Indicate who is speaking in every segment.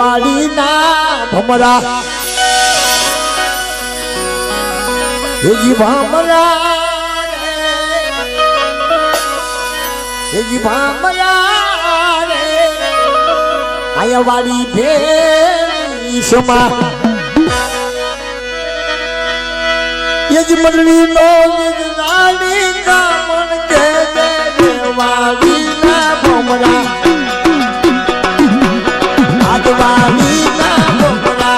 Speaker 1: વાડી ના ભમરા હેજી ભામરા હેજી ભામરા રે આયા વાડી ભેરી સમા યજી મંડળી નો રાણી કામણ કે વાડી ના ભમરા આદવાડી ના ભમરા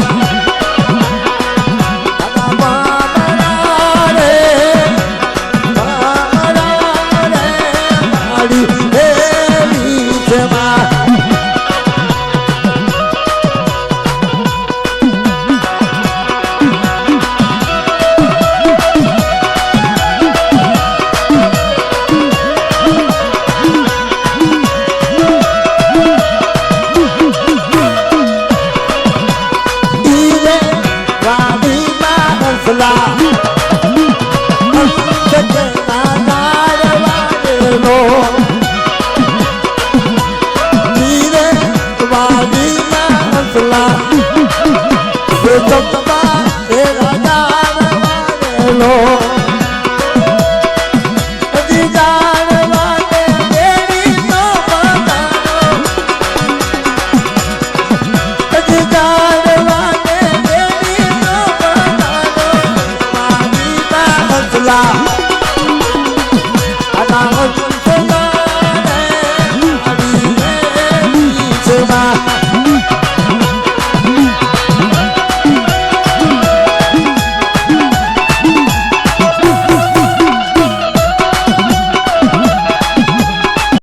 Speaker 1: La